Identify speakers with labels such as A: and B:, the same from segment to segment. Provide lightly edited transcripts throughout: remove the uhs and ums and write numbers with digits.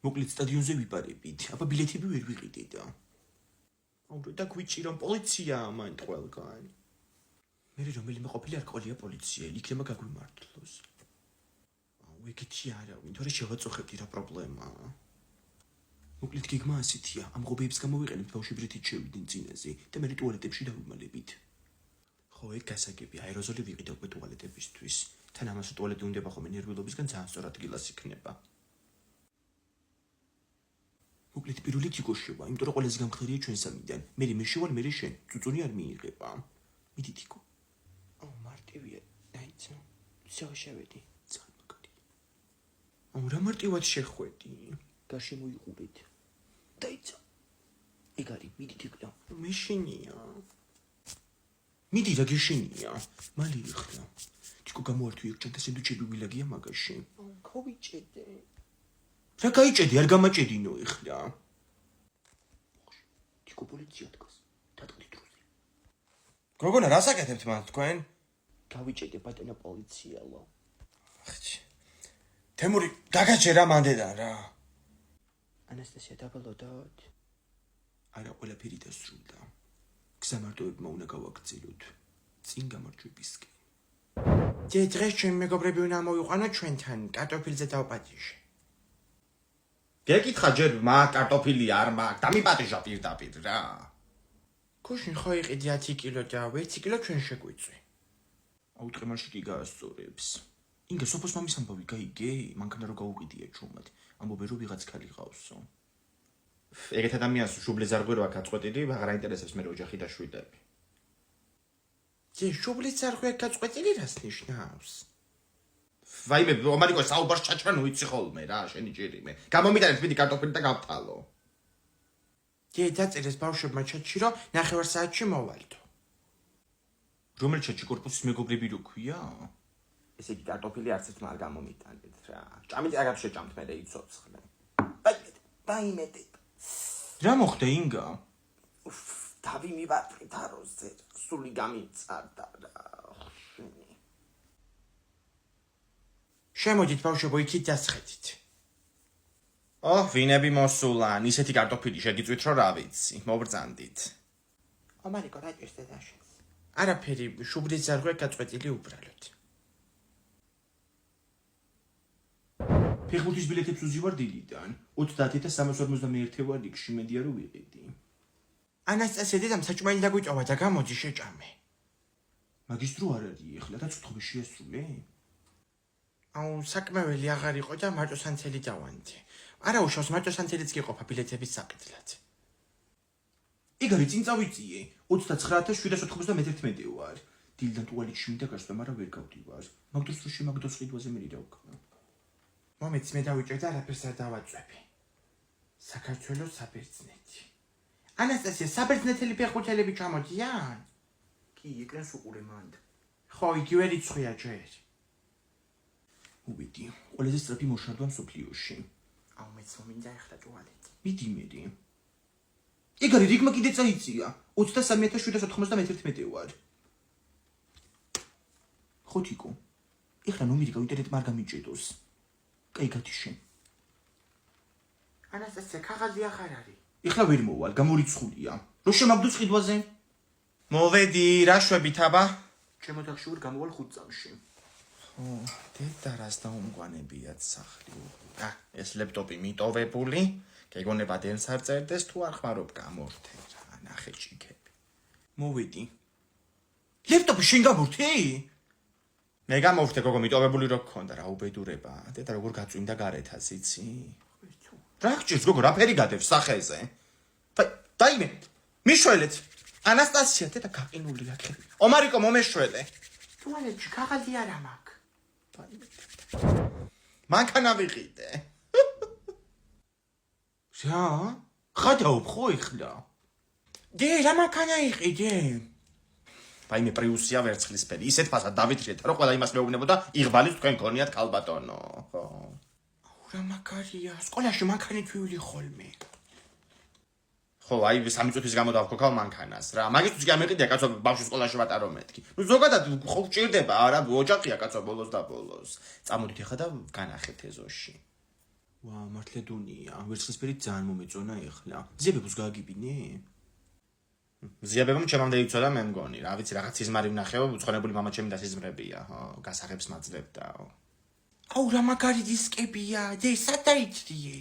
A: მოკლედ სტადიონზე ვიპარებით, აბა ბილეთები ვერ ვიყიდე და. აუ და გვიჭი რომ პოლიციაა მან ყველგან. მე რომელიმე ყოფილი არ ყოლია პოლიცია, იქნება გაგვიმართლოს. აუ ეგეთი არავინ, თორე შევაწუხებდი რა პრობლემაა. მოკლედ გეგმა ასეთია, ამ ღობეებს გამოვიყენებთ ბავშვებრეთით შევიდნენ წინაზე და მე ტუალეტებში დავიმალებით. ხო, ეგ გასაგები, აეროზოლი ვიყიდე უკვე ტუალეტებისთვის. თან ამას ტუალეტი უნდება ხოლმე ნერვიულობისგან ძალიან სწორად გილას იქნება. მოკლედ პირველი თიკოშევა, იმიტომ რომ ყველაზე გამხდარია ჩვენ სამიდან. მე შევალ, მე შენ, წუწუნი არ მიიღება. მიდი თიკო. აუ მარტივია, დაიცა. შევშევედი. ძალიან მაგარი. აუ რა მარტივად შეხვედი. გაშემოიყურეთ. დაიცა. ეგ არის, მიდი თიკო. მე შენია. მიდი რა გეშენია. მალე იხლა. თიკო გამოართვი ეგ ჩანთა სენდვიჩები ვილაგია მაგაში. აუ გავიჭედე. რა გაიჭედი, არ გამაჭედინო ეხლა. თიკო პოლიცია დგას. დატყდი დროზე. გოგონა, რას აკეთებთ მან თქვენ? გავიჭედე ბატონო პოლიციელო. ახჩი. თემური, გაგაჭერა მანდედან რა. ანასტასია დაბალოდოთ. არა, ყველაფერი დასრულდა. გზამარტოებმა უნდა გავაგრძელოთ. წინ გამარჯვებისკენ. დღეს ჩვენ მეგობრები უნდა მოვიყვანო ჩვენთან, კარტოფილზე დავპატიჟე. გეკითხა ჯერ მაგ კარტოფილი არ მაგ, დამიპატიჟა პირდაპირ რა. გუშინ ხო იყიდი 10 კილო და 1 კილო ჩვენ შეგვიწვი. აუ ტყემაში კი გაასწორებს. ინგა სოფოს მამის ამბავი გაიგე, მანქანა რო გაუყიდია ჩუმად. ამბობენ რომ ვიღაც ქალი ყავსო. ეგეთ ადამიანს შუბლი ზარღვი რო აქ აწყვეტილი, აღარ აინტერესებს მე ოჯახი და შვილები. ჯე შუბლი ზარღვი აქ აწყვეტილი რას ნიშნავს? ვაიმე, ომარიკო საუბარს ჩაჭრან უიცი ხოლმე რა, შენი ჭირიმე. გამომიტანეთ მიდი კარტოფილი და გავთალო. ჯე დაწერეს ბავშვებმა ჩატში რომ 9 საათში მოვალდო. რომელ ჩატში კორპუსის მეგობრები რო ქვია? ესე იგი კარტოფილი არც ერთმა არ გამომიტანეთ რა. ჭამით აგარ შეჭამთ მე იცოცხლე. ვაიმე. რა მოხდა ინგა? დავი მივატყი თაროზე, სული გამიწარდა რა. შემოდით ბავშვებო, იქით დასხედით. ვინები მოსულან, ისეთი კარტოფილი შეგიწვით რომ რა ვიცი, მობრძანდით. ომარიკო რა ჭირს დედაშენს? არაფერი, შუბლის ზარღვი გაწყვეტილი უბრალოდ. ფეხბურთის ბილეთებს უზივარ დილიდან, 30,351 ვარ იქში, მედია რომ ვიყიდი. ანასტასია დედამ საჭმელი დაგვიწოვა და გამოდი შეჭამე. მაგის დრო არ არის ეხლა და ცოტხები შეესრულე? აუ საკმეველი აღარ იყო და მარტოსანცელი დავანდი. არა უშავს მარტოსანცელიც გიყოფა ბილეთების საკითხად. ეგ არის წინ წავიწიე, 29,791 ვარ. დილიდან ტუალეტში მინდა გასვლა, მაგრამ ვერ გავდივარ. მაგდროს რო შემაგდოს ყიდვაზე მე დავკნა. მომეც მე დავიჭერ და არაფერს არ დავაწვევი. საქართველოს საბერძნეთი. ანასტასია, საბერძნეთელი ფეხბურთელები ჩამოდიან? კი, ეკრანს უყურე მანდ. ხო, იგი ვერ იცხვია ჯერ. მოვიდი, ყველაზე სწრაფი მოშარდვა მსოფლიოში. აუ მეც მომინდა ეხლა ტუალეტი. მიდი მედი. ეგ არის რიგმა კიდე წაიწია. 23,791 ვარ. ხო თიკო. ეხლა ნომერი გავინტერნეტ არ გამიჭედოს. კაი გათიშე. ანასტასია, ქაღალდი აღარ არის. ეხლა ვერ მოვალ, გამორიცხულია. რო შემაგდოს ყიდვაზე? მოვედი, რა შვებით აბა? ჩემო თახში ვარ გამოვალ 5 წამში. დედა რას დაუმგვანებიათ სახლი. ეს ლეპტოპი მიტოვებული, გეგონება დენს არ წერდეს თუ არ ხმარობ გამორთე რა, ნახე ჭიქები. მოვედი. ლეპტოპი შენ გამორთე? მე გამოვხდე გოგო მიტოვებული რო გქონდა რა უბედურება. დედა როგორ გაწვიმდა გარეთას იცი? რა გჭირს გოგო, რა ფერი გადევს სახეზე? დაიმე, მიშველეთ. ანასტასია, დედა გაყინული რა ხე. ომარიკო მომეშველე. ტუალეტში ქაღალდი არა მაქვს. მანქანა ვიყიდე. რა? ხადაობ ხო ეხლა? დე რა მანქანა იყიდე? ვაიმე პრიუსია ვერცხლისფერი, ისეთ ფასად დავითრიეთ, რომ ყველა იმას მეუბნებოდა, იღბალის თქვენ გქონიათ ქალბატონო. ხო. აუ რა მაგარია, სკოლაში მანქანით ვივლი ხოლმე. ხო, აი 3 წუთის გამო დავქოქავ მანქანას რა. მაგისთვის კი ამეყიდია კაცო ბავშვი სკოლაში ვატარო მეთქი. ნუ ზოგადად ხო გჭირდება არა, ოჯახია კაცო ბოლოს და ბოლოს. წამოდით ახლა და განახეთ ეზოში. ვა, მართლა დუნია, ვერცხლისფერი ძალიან მომეწონა ეხლა. ზიებებს გააგიბინე? ზიებებმა ჩემამდე იცოდა მე მგონი, რა ვიცი, რაღაც სიზმარი ვნახეო, უცხონებული მამაჩემი დასიზმრებია, გასაღებს მაძლევდაო. აუ, რა მაგარი დისკებია, დე, სად დაითრიე?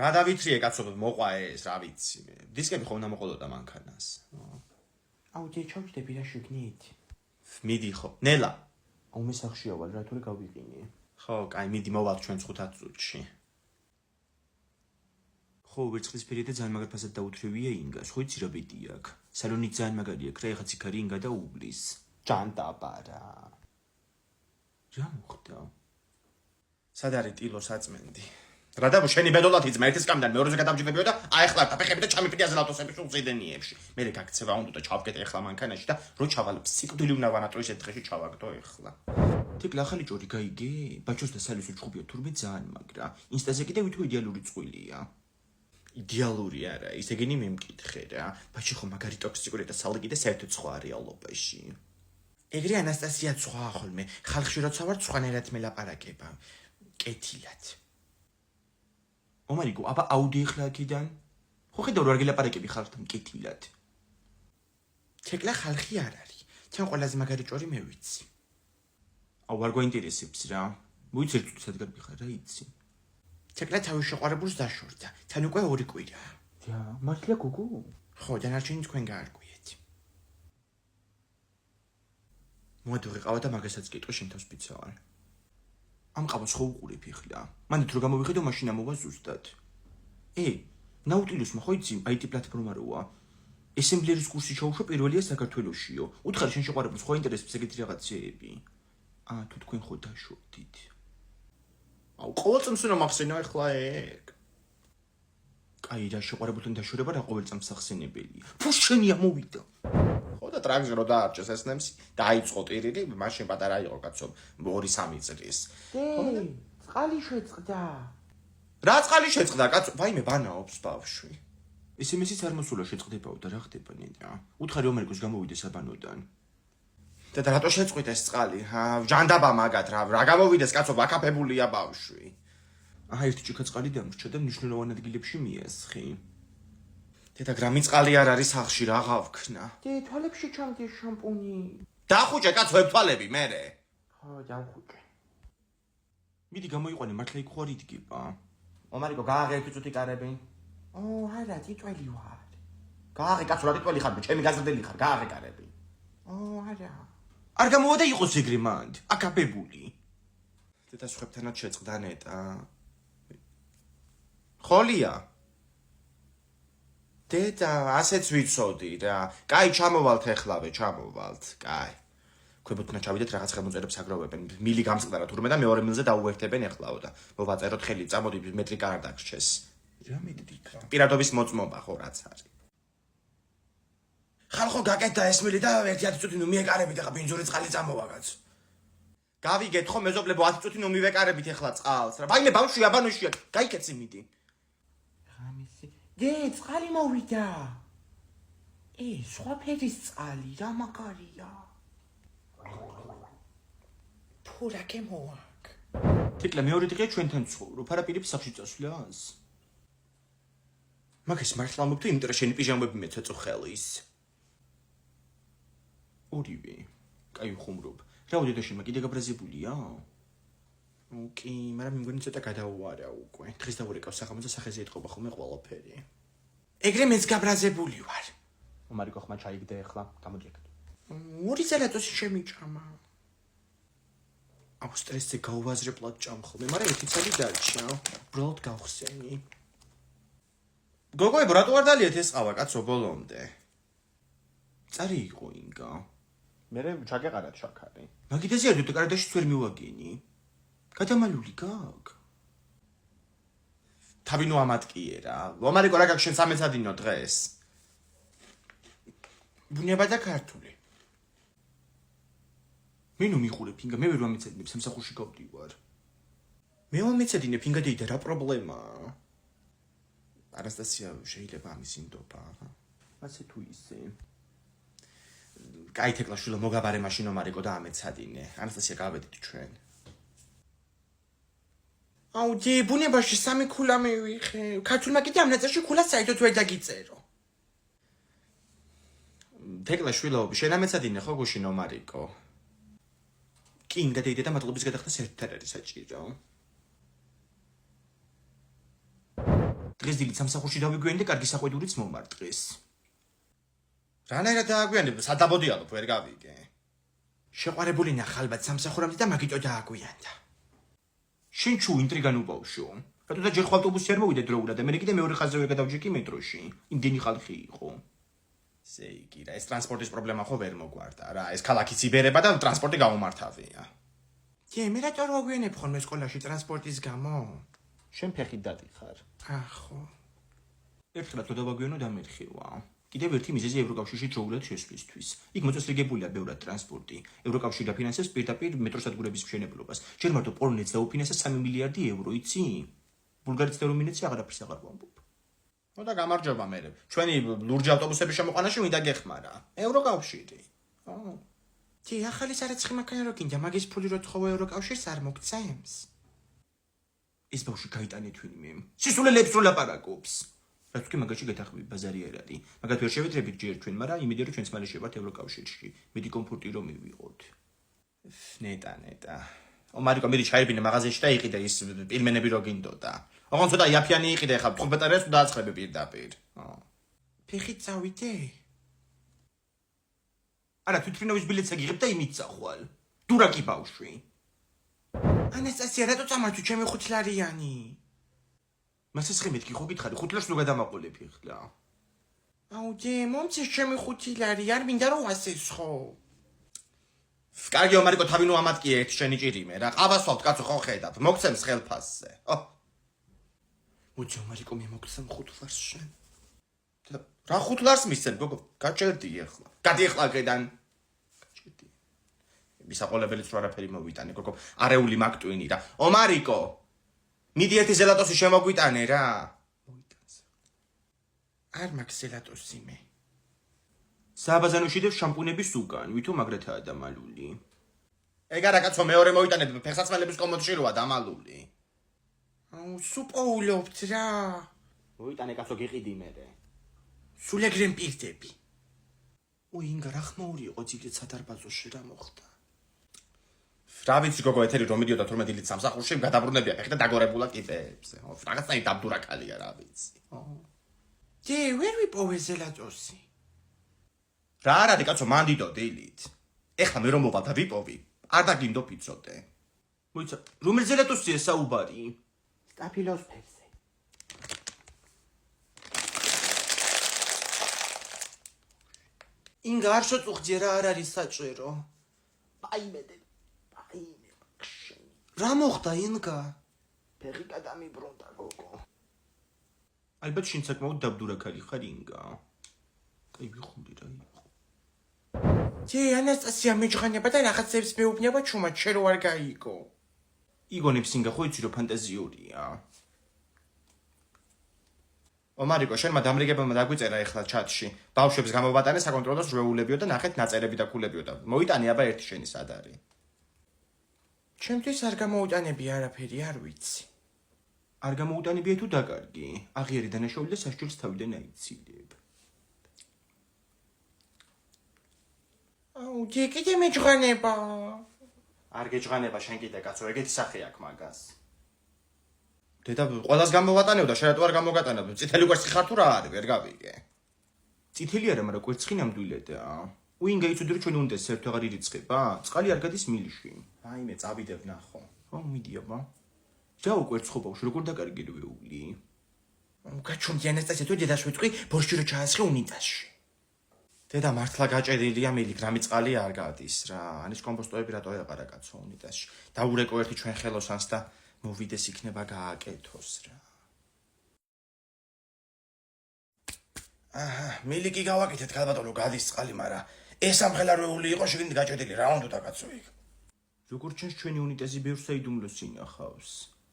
A: რა დავითრიე, კაცო, მოყვა ეს, რა ვიცი. დისკები ხო უნდა მოყოლოდა მანქანას. აუ, დე, ჩავჭდები რა შეგნით? მიდი ხო, ნელა. აუ, მე სახშია ვარ, რა თორე გავიყინე. ხო, კაი, მიდი მოვალ ჩვენ 5 წუთში. ხო, ვერცხლისფერი და ძალიან მაგარ ფასად დაუთრევია ინგას, ხო იცი რა ბედი აქვს. სალონი ძალიან მაგარი აქვს, რა ეხა ციქარი ინგა და უბლის. ჯანდაბარა. რა მოხდა? სად არის ტილო საწმენდი? რა და შენი ბედოლად იწმა ერთის კამიდან მეორეზე გადავჯდებიო და აეხლა დაფეხები და ჩამიფრიაზე ავტოსების უზიდენიებში. მე გაქცევა უნდა და ჩავკეტე ახლა მანქანაში და რო ჩავალებ სიკვდილი უნდა ვანატო ისეთ დღეში ჩავაგდო ახლა. თეკლა ახალი ჭორი გაიგე? ბაჩოს და სალის უჩხუბია თურმე ძალიან მაგრა. ინსტაზე კიდე ვითო იდეალური წყვილია. იდეალური არა, ისე გენი მემკითხე რა. ბაჩი ხო მაგარი ტოქსიკური და სალი კიდე საერთოდ სხვა რეალობაში. ეგრე ანასტასია სხვა ხოლმე, ხალხში როცა ვარ სხვანაირად მელაპარაკება. კეთილად. ომარიგო, აბა აუდი ახლა აქედან? ხო ხედავ რა გელაპარაკები ხალხთან კეთილად. თეკლა ხალხი არ არის. თან ყველაზე მაგარი ჭორი მე ვიცი. აუ არ გვაინტერესებს რა. მოიცი ერთ წუთად გარბიხარ რა იცი. თეკლა თავის შეყვარებულს დაშორდა. თან უკვე 2 კვირა. რა, მართლა გოგო? ხო, დანარჩენი თქვენ გაარკვიეთ. მოდი ვიყავა და მაგასაც კითხო შენ თავს პიცაა. ამ ყავას ხო უყურებ ეხლა. მანდ რო გამოვიხედო მაშინ ამოვა ზუსტად. ნაუტილუსმა ხო იცი IT პლატფორმა როა. ესემბლერის კურსი ჩაუშვა პირველია საქართველოშიო. უთხარი შენ შეყვარებულს ხო ინტერესებს ეგეთი რაღაცეები? თუ თქვენ ხო დაშორდით. აუ ყოველწამს უნდა მახსენო ახლა ეგ. კაი რა შეყვარებულთან დაშორება რა ყოველწამს სახსენებელია. ფუშენია მოვიდა. ხო და ტრაქზე რო დაარჩეს ეს ნემსი, დაიწყო ტირილი, მაშინ პატარა იყო კაცო 2-3 წლის. წყალი შეწყდა. რა წყალი შეწყდა კაცო? ვაიმე ბანაობს ბავშვი. SMS-იც არ მოსულა შეწყდებაო და რა ხდება ნედა? უთხარი ომერიკოს გამოვიდეს საბანოდან. და რატო შეწყვიტეს წყალი? ჯანდაბა მაგათ რა გამოვიდეს კაცო, ვაკაფებულია ბავშვი. ერთი ჭიქა წყალი დამრჩა და მნიშვნელოვან ადგილებში მიესხი. დედა გრამი წყალი არ არის სახში რა გავქნა. თვალებში ჩამდი შამპუნი. დახუჭე კაცო ებთვალები მერე. ხო, დავხუჭე. მიდი გამოიყვანე მართლა იქ ხო არ იდგება. ომარიკო გააღე 1 წუთი კარები. არა, ტიტველი ვარ. გააღე კაცო რა ტიტველი ხარ, ჩემი გაზრდელი ხარ, გააღე კარები. არა. არ გამოვა და იყოს ეგრე მანდ, აკაპებული. დედა სხვებთანაც შეწყდა ნეტა. ხოლია. დედა, ასეც ვიცოდი რა. კაი, ჩამოვალთ ეხლავე, ჩამოვალთ. კაი. ქვებუთნა ჩავიდეთ რაღაც ხელმოწერებს აგროვებენ. მილი გამწყდა რა თურმე და მეორე მილზე დაუერთებენ ეხლაო და მოვაწეროთ ხელი, წამოდი მეტრიკა არ დაგრჩეს. რა მეტრიკა? პირადობის მოწმობა ხო რაც არის. ხალხო გაკეთდა ეს მილი და 1 წუთი ნუ მიეკარებით ახლა ბინძური წყალი წამოვაგაც. გავიგეთ ხო მეზობლებო 10 წუთი ნუ მივეკარებით ეხლა წყალს რა. ვაიმე ბავშვი აბანოშია, გაიქეცი მიდი. ღამისი. დე, წყალი მოვიდა. სხვა ფერის წყალი, რა მაგარია. თუ რა გემოაკ. თეკლა მეორე დღეა ჩვენთან ცხოვრობ, არა პირებს სახში წასვლას. მაგას მართლა მოგდი, იმიტომ რომ შენი პიჟამები მეცეწო ხელის. ორივე. კაი ხუმრობ. რა უდიდაშენმა კიდე გაბრაზებულია? კი, მაგრამ მე მგონი ცოტა გადაუარა უკვე. დღეს დავურეკავ სახამოზე სახეზე ეთყობა ხოლმე ყველაფერი. ეგრე მეც გაბრაზებული ვარ. ომარიკო ხმა ჩაიგდე ახლა, გამოჯეკეთ. 2 წელიწადში შემიჭამა. აუ სტრესზე გაუვაზრებლად ჭამხოლმე, მაგრამ 1 წელი დარჩა. უბრალოდ გავხსენი. გოგოებო, რატო არ დალიეთ ეს ყავა კაცო ბოლომდე? წარი იყო ინგა. მე ჩაგეყარათ შაქარი. მაგიდაზე არ დუტე კარადაშიც ვერ მივაგენი. გადამალული გაქვს. თავინო ამატკიე რა. ომარიკო რა გაქვს შენ სამეცადინო დღეს? ბუნება და ქართული. მე ნუ მიყურე ფინგა, მე ვერ ვამეცადინებ, სამსახურში გავდივარ. მე ვამეცადინებ ფინგა დეიდა რა პრობლემაა? ანასტასია შეიძლება ამის ინდობა. ასე თუ ისე. კაი თეკლა შვილო მოგაბარე მაშინ ომარიკო და ამეცადინე. ანასტასია გავედით ჩვენ. აუ დი ბუნებაში სამი ქულა მივიღე. ქართულმა კიდე ამ ნაწილში ქულა საერთოდ ვერ დაგიწერო. თეკლა შვილაობი, შენ ამეცადინე ხო გუშინო მარიკო? კი, იმ გადაიდე და მადლობის გადახდა საერთოდ არ არის საჭირო. დღეს დილით სამსახურში დავიგვიანდი და კარგი საყვედურიც მომარტყეს. რანაირად დააგვიანებ, სადაბოდიალობ ვერ გავიგე. შეყვარებული ნახალბად სამსახურამდე და მაგიტო დააგვიანდა. შენ ჩუ ინტრიგან ubავშო. რატო და ჯერ ხო ავტობუსი არ მოვიდა დროულად და მე კიდე მეორე ხაზზე ვერ გადავჯექი მეტროში. იმდენი ხალხი იყო. ზეიგი რა, ეს ტრანსპორტის პრობლემა ხო ვერ მოგვარდა რა. ეს ქალაქიც იბერება და ტრანსპორტი გამომართავია. დი, მე რატო არ ვაგვიანებ ხოლმე სკოლაში ტრანსპორტის გამო? შენ ფეხით დადიხარ. ახო. ერთხელ თუ დავაგვიანო დამერხივა. კიდევ ერთი მიზეზი ევროკავშირში დროულად შესვლისთვის. იქ მოწესრიგებულია ბევრად ტრანსპორტი. ევროკავშირი დაფინანსებს პირდაპირ მეტროსადგურების მშენებლობას. ჯერ მარტო პოლონეთს დაუფინანსა 3 მილიარდი euро, იცი? ბულგარეთს და რუმინეთს აღარაფერს აღარ ვამბობ. ნუ და გამარჯობა მე. ჩვენი ლურჯი ავტობუსების შემოყვანაში მინდა გეხმარა. ევროკავშირი. დი, ახალი სარეცხი მაქანა რო გინდა, მაგის ფული რო თხოვე ევროკავშირს არ მოგცემს. ეს ბავშვი გაიტანე თვინმე. სისულელებს რო ლაპარაკობს. რაც კი მაგაში გეთახმები ბაზარი არ არის. მაგათ ვერ შევეძრებით ჯერ ჩვენ, მაგრამ იმედი რომ ჩვენც მალე შევართ ევროკავშირში. მეტი კომფორტი რომ მივიღოთ. ნეტა. მარიკო, მიდი ჩაირბინე მაღაზიაში და იყიდე ის პირმენები რო გინდოდა. ოღონდ ცოტა იაფიანი იყიდე ხა, ხო ბატარეას თუ დააცხრები პირდაპირ. ფეხით წავიდე? არა, თვითფრინავის ბილეთს აგიღებ და იმით წახვალ. დურაკი ბავშვი. ანასტასია, რატო წამართვი ჩემი 5 ლარიანი? მასესხი მეთქი ხო გითხარი, 5 ლარს ნუ გადამაყოლები ხლა. აუ დი, მომცეს ჩემი 5 ლარი, არ მინდა რომ ასესხო. კარგიო მარიკო, თავი ნუ ამატკიე ერთ შენი ჭირიმე რა. ყავასვალთ კაცო ხო ხედავ, მოგცემს ხელფასზე. მოძო მარიკო, მე მოგცემ 5 ლარს შენ. რა 5 ლარს მისცემ, გოგო? გაჭერდი ახლა. გადი ახლა აქედან. გაჭერდი. მისაყოლებელიც რა არაფერი მოვიტანე, გოგო. არეული მაგტვინი რა. მარიკო, მიდი ერთი ზელატოსი შემოგვიტანე რა. მოიტანს. არ მაქვს ზელატოსი მე. საბაზანოში დევ შამპუნების უკან, ვითომ მაგრათაა დამალული. ეგ არა კაცო, მეორე მოიტანე, ფეხსაცმელების კომოდში როა დამალული. აუ, სუპოულობთ რა. მოიტანე კაცო, გიყიდი მერე. სულ ეგრემ პირდები. ინგა რა ხმაური იყო ძილით სადარბაზოში რა მოხდა? რა ვიცი გოგო, ეთერი რომ მიდიოდა თორმე დილით სამსახურში, გადაბრუნებია ფეხი და დაგორებულა კიბეებზე. რაღაცნაირი დაბდურა კალია რა ვიცი. დი, ვერ ვიპოვე ზელატოსი. რა არის კაცო, მანდიდო დილით. ეხლა მე რომ მოვა და ვიპოვი, არ დაგინდო ფიცოდე. მოიცა, რომელ ზელატოსია საუბარი? სტაფილოს ფერზე. ინგა არ შეწუხდი რა არ არის საჭირო. აიმედე. რა მოხდა ინგა? ფეხი გადამიბრუნდა გოგო. ალბათ შენ საკმაოდ დაბდურა ქალი ხარ ინგა. კაი ვიხური რა იყო. დი, ანასტასია მეჯღანება და რაღაცებს მეუბნება ჩუმად შენ რო არ გაიგო. იგონებს ინგა ხო იცი რომ ფანტაზიურია. მარიკო, შენმა დამრიგებელმა დაგვიწერა ეხლა ჩატში. ბავშვებს გამოვატანე საკონტროლო ზრეულებიო და ნახეთ ნაწერები და ქულებიო და მოიტანე აბა ერთი შენი სად არის. ჩემთვის არ გამოუტანები არაფერი, არ ვიცი. არ გამოუტანებია თუ დაკარგი. აღიარი დანაშაული და სასჯელს თავიდან აიცილებ. აუ, დი, კიდე მეჯღანება. არ გეჯღანება შენ კიდე კაცო, ეგეთი სახე აქვს მაგას. დედა, ყველას გამოვატანებ და შენ რატო არ გამოგატანებ? წითელი კვერცხი ხარ თუ რა არის, ვერ გავიგე. წითელი არა, მაგრამ კვერცხი ნამდვილადაა. უინგა იცოდი რომ ჩვენ უნდეს საერთოდ აღარ ირიცხება? წყალი არ გადის მილში. აიმე, წავიდებ ნახო. მიდი აბა. ჯაო კვერცხო ბავშვი, როგორ დაკარგი რვეული? გაჩვენდი ანასტასია, თუ დედას ვიტყვი, ბორში რო ჩაასხე უნიტაზში. დედა მართლა გაჭედილია, მილიგრამი წყალი არ გადის რა. ანის კომპოსტოები რატო ეყარა კაცო უნიტაზში? დაურეკო ერთი ჩვენ ხელოსანს და მოვიდეს იქნება გააკეთოს რა. მილიკი გავაკეთეთ ქალბატონო, გადის წყალი, მაგრამ ეს ამხელა რვეული იყო შეგინდი გაჭედილი რა უნდა კაცო იქ. როგორ ჩანს ჩვენი უნიტაზი ბევრ საიდუმლოს ინახავს.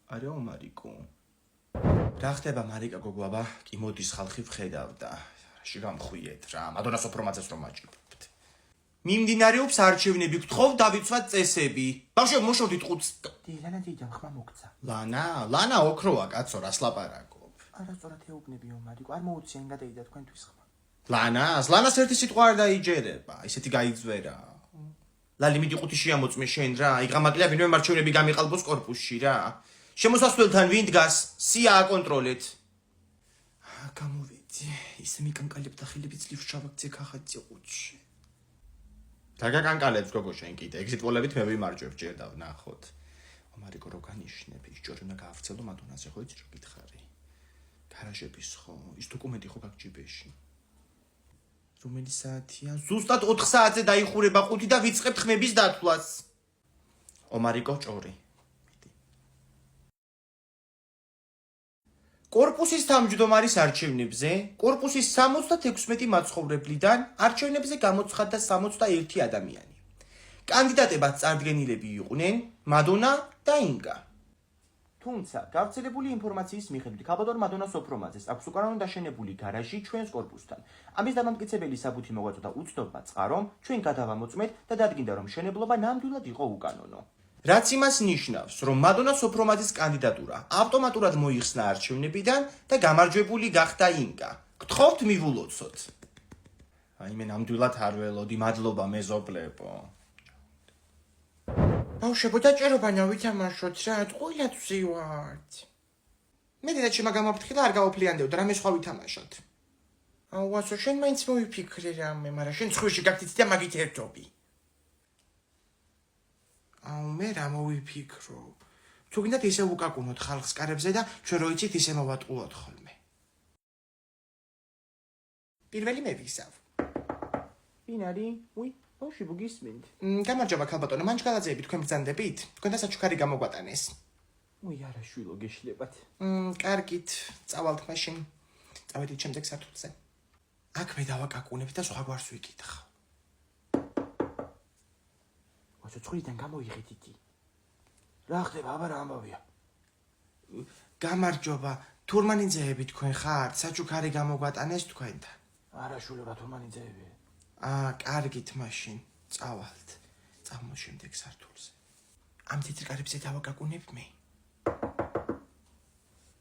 A: არა მარიკო. რა ხდება მარიკა გოგო აბა? კი მოდის ხალხი ვხედავ და რაში გამხვიეთ რა. მადონას უფრო მაწეს რომ მაჭირებთ. მიმდინარეობს არჩევნები, გთხოვ დავიცვათ წესები. ბავშვებო, მოშორდით ყუთს.
B: ლანა დედამ ხმა მოგცა.
A: ლანა ოქროა, კაცო, რას ლაპარაკობ?
B: არასწორად ეუბნები ომარიკო, არ მოუციან გადაიდა თქვენთვის ხმა.
A: ლანას ერთი სიტყვა არ დაიჯერება, ისეთი გაიძვერა. ლალი მიდი ყუთი შეამოწმე შენ რა, იღამაკლა ვინმე მარჩევნები გამიყალბოს კორპუსში რა. შემოსასვლელთან ვინ დგას? სია აკონტროლეთ. გამოვიდი, ისე მიკანკალებდა ხელები ძლივს ჩავაქცე ხახაცი ყუთში. დაგაკანკალებს გოგო შენ კიდე, ეგზიტ პოლებით მე ვიმარჯვებ ჯერ და ვნახოთ. ომარიკო რო განიშნები, ის ჯორი უნდა გაავრცელო მადონაზე ხო იცი რა გითხარი. გარაჟების ხო, ის დოკუმენტი ხო გაგჯიბეში. რომელი საათია? ზუსტად 4 საათზე დაიხურება ყუთი და ვიწყებთ ხმების დათვლას. ომარიკო ჭორი. კორპუსის თავმჯდომარის არჩევნებზე, კორპუსის 76 მაცხოვრებლიდან არჩევნებზე გამოცხადდა 61 ადამიანი. კანდიდატებად წარდგენილები იყვნენ მადონა და ინგა.
B: თუმცა, გავრცელებული ინფორმაციის მიხედვით, ქალბატონ მადონა სოფრომაძეს აქვს უკანონო დაშენებული გარაჟი ჩვენს კორპუსთან. ამის დამამტკიცებელი საბუთი მოგვაწოდა უცნობა წყარომ, ჩვენ გადავამოწმეთ და დადგინდა, რომ მშენებლობა ნამდვილად იყო უკანონო.
A: რაც იმას ნიშნავს, რომ მადონა სოფრომაძის კანდიდატურა ავტომატურად მოიხსნა არჩევნებიდან და გამარჯვებული გახდა ინგა. გთხოვთ მივულოცოთ. აი მე ნამდვილად არ ველოდი, მადლობა მეზობლებო. ბავშვებო, დაჭერობანა ვითამაშოთ რა, ყოლად ვზივართ. მე დედაჩი მაგამ აფრთხილა არ გაოფლიანდევ და რამე სხვა ვითამაშოთ. აუასო შენ მაინც მოვიფიქრე რამე, მაგრამ შენ ცხუში გაგდით და მაგით ერთობი. მე რა მოვიფიქრო. თუ გინდათ ისე უკაკუნოთ ხალხს კარებზე და ჩვენ რო იცით ისე მოვატყუოთ ხოლმე. პირველი მე ვისავ.
B: ვინ არის? უი, ბავშვებო გისმენთ.
A: გამარჯობა ქალბატონო, მანჯგალაძეები თქვენ ბრძანდებით? თქვენთან საჩუქარი გამოგვატანეს.
B: უი, არა შვილო გეშლებათ.
A: კარგით, წავალთ მაშინ. წავედით შემდეგ სართულზე. აქ მე დავაკაკუნებ და სხვა გვარს ვიკითხავ.
B: ცოცხლიდან გამოიღეთ იგი. რა ხდება, აბა რა ამბავია?
A: გამარჯობა, თურმანიძეები თქვენ ხართ? საჩუქარი გამოგვატანეს თქვენთან.
B: არა შვილო, რა თურმანიძეები?
A: კარგით მაშინ, წავალთ. წამო შემდეგ სართულზე. ამ თეთრკარებზე დავაკაკუნებ მე.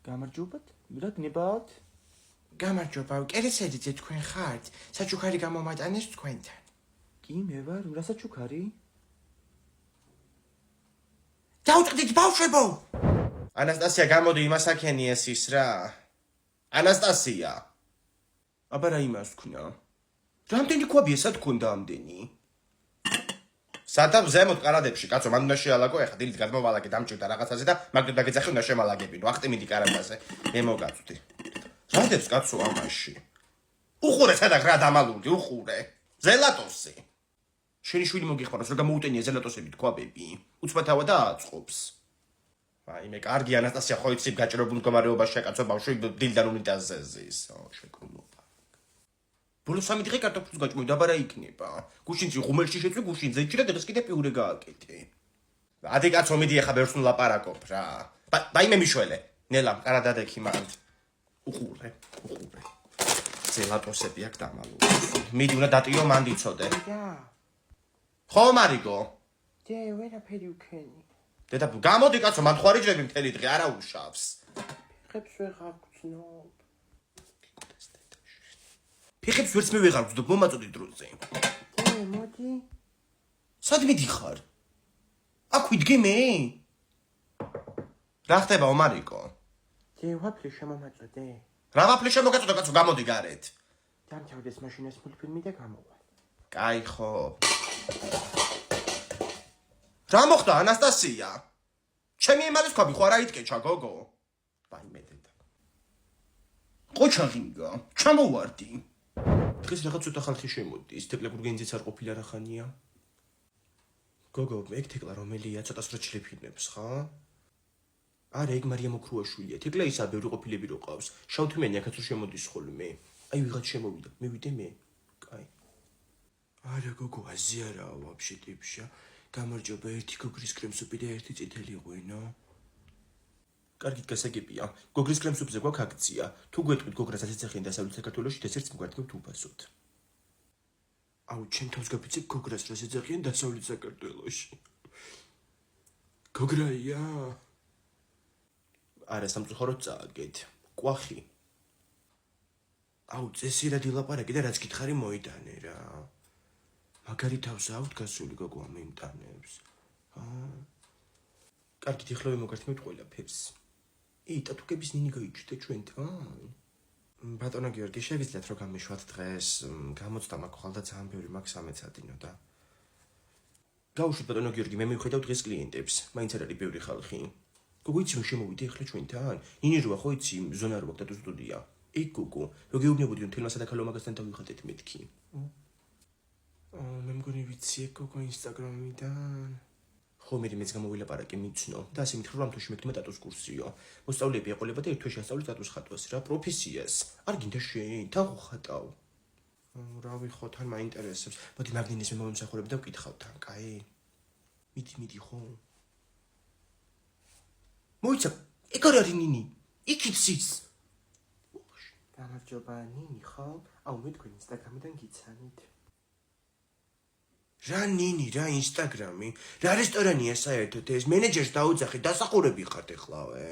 B: გამარჯობათ? რა გნებავთ?
A: გამარჯობა, კერესედიძე თქვენ ხართ? საჩუქარი გამომატანეს თქვენთან.
B: კი, მე ვარ, რა საჩუქარი?
A: დაუწყდით ბავშვებო! ანასტასია, გამოდი იმას აქენი ეს ის რა. ანასტასია. აბა რა იმას თქვნა? რამდენი ქვაბია სად გქონდა ამდენი? სათავ ზემოთ კარადებში, კაცო, მან უნდა შეალაგო, ეხა დილით გადმოვალაგე დამჭირდა რაღაცაზე და მაგდროდ დაგეძახი უნდა შემალაგებინო. ახტიმიდი კარადაზე. მე მოგაწვდი. რადებს კაცო ამაში? უხურე სადაც რა დამალული, უხურე. ზელატოსი. შენი შვილი მოგიხმაროს, რომ გამოუტენია ზელატოსებით ქვაბები. უცბათავა და აწყობს. აი მე კარგი ანასტასია ხო იცი გაჭირებულ მდგომარეობაში კაცო ბავშვი დილიდან უნიტაზზე ზის. შეკრულობა. ბოლოს 3 დღე კარტოფილს გაჭმევ და ბარა იქნება. გუშინში ღუმელში შეწვი გუშინზე იჭირა და დღეს კიდე პიურე გააკეთე. ადი კაცო მიდი ახლა ბერს ვლაპარაკობ რა. დაი მე მიშველე. ნელა კარადადექი მანდ. უყურე. ზელატოსები აქ დამალული. მიდი უნდა დატიო მანდ იცოდე. ხო მარიგო.
B: დე ვერაფერი უქენი.
A: დედა გამოდი კაცო მან ხوارიჯები მთელი დღე არა უშავს.
B: ფეხებს ვეღარ გწნობ.
A: ფეხებს ვერც მე ვეღარ გწნობ მომაწოდი დროზე.
B: მოდი.
A: სად მიდიხარ? აქ ვიდგე მე? რა ხდება ომარიკო?
B: დე ვაფლე შემომაწოდე.
A: რა ვაფლე შემოგაწოდა კაცო გამოდი გარეთ.
B: დამთავრდეს მაშინას მულტფილმი და გამოვა.
A: კაი ხო. რა მოხდა ანასტასია? ჩემი ემალის ქვაბი ხო არა იტკეჩა გოგო? ვაიმე დედა. ყოჩაღინგა, ჩამოვარდი. დღეს რაღაც ცოტა ხალხი შემოდის, თეკლაბურგენზეც არ ყოფილა რა ხანია. გოგო, ეგ თეკლა რომელია, ცოტას რო ჩლეფინებს, ხა? არა, ეგ მარიამ ოქრუაშვილია. თეკლა ისა ბევრი ყოფილები რო ყავს. შავთმიანი აქაც რო შემოდის ხოლმე. აი ვიღაც შემოვიდა, მივიდე მე. კაი. არა გოგო, აზი არაა ვაფშე ტიპშა. გამარჯობა, ერთი გოგრის კრემსუპი და ერთი წითელი ღვინო. კარგით გასაგებია. გოგრის კრემსუპზე გვაქვს აქცია. თუ გვეტყვით გოგრას 10 წეხიან დასავლეთ საქართველოში, დესერტს მგვართმევთ უფასოდ. აუ, ჩემ თავს გაფიცებ გოგრას, რას ეძახიან დასავლეთ საქართველოში. გოგრაია? არა, სამწუხაროდ წააგეთ. კვახი. აუ, წესიერად ილაპარაკე და რაც გითხარი მოიტანე რა. მაგარი თავს აქვთ გასული გოგო ამ იმტანებს. კარგით, ეხლა მოგართმევთ ყველაფერს. ტატუქების ნინი გაიჩნდა ჩვენთან. ბატონო გიორგი, შეგიძლიათ რომ გამიშვათ დღეს, გამოცდა მაქვს ხალხთა ძალიან ბევრი მაქვს სამეცადინო და გაუშვით ბატონო გიორგი, მე მივხედავ დღეს კლიენტებს, მაინც არ არის ბევრი ხალხი. გოგო, იცი რომ შემოვიდე ახლა ჩვენთან? ნინი როა ხო იცი, ზონა როა დატო სტუდია. იქ გოგო, რო გეუბნებოდი რომ თელმა სადაქალო მაგასთან დავიხატეთ მეთქი. მე მგონი ვიცი ეგ გოგო ინსტაგრამიდან. ხო, მეც გამოვილაპარაკე მიცნო და ასე მითხრა რომ თოში მეკდმა ტატუს კურსიო. მოსწავლეები ეყოლება და ერთ თვეში ასწავლეს ტატუს ხატვას რა, პროფესიას. არ გინდა შენ, თან ხატავ. რავი ხო, თან მაინტერესებს. მოდი მაგნინის მე მომსახურებ და ვკითხავ თან, კაი? მიდი ხო? მოიცა, ეგ არ არის ნინი. იქით სიც. გამარჯობა, ნინი ხო? აუ, მე თქვენ ინსტაგრამიდან გიცანით. რა ნინი, რა ინსტაგრამი? რა რესტორანია საერთოდ ეს? მენეჯერს დაუძახე, დასახურები ხართ ეხლავე.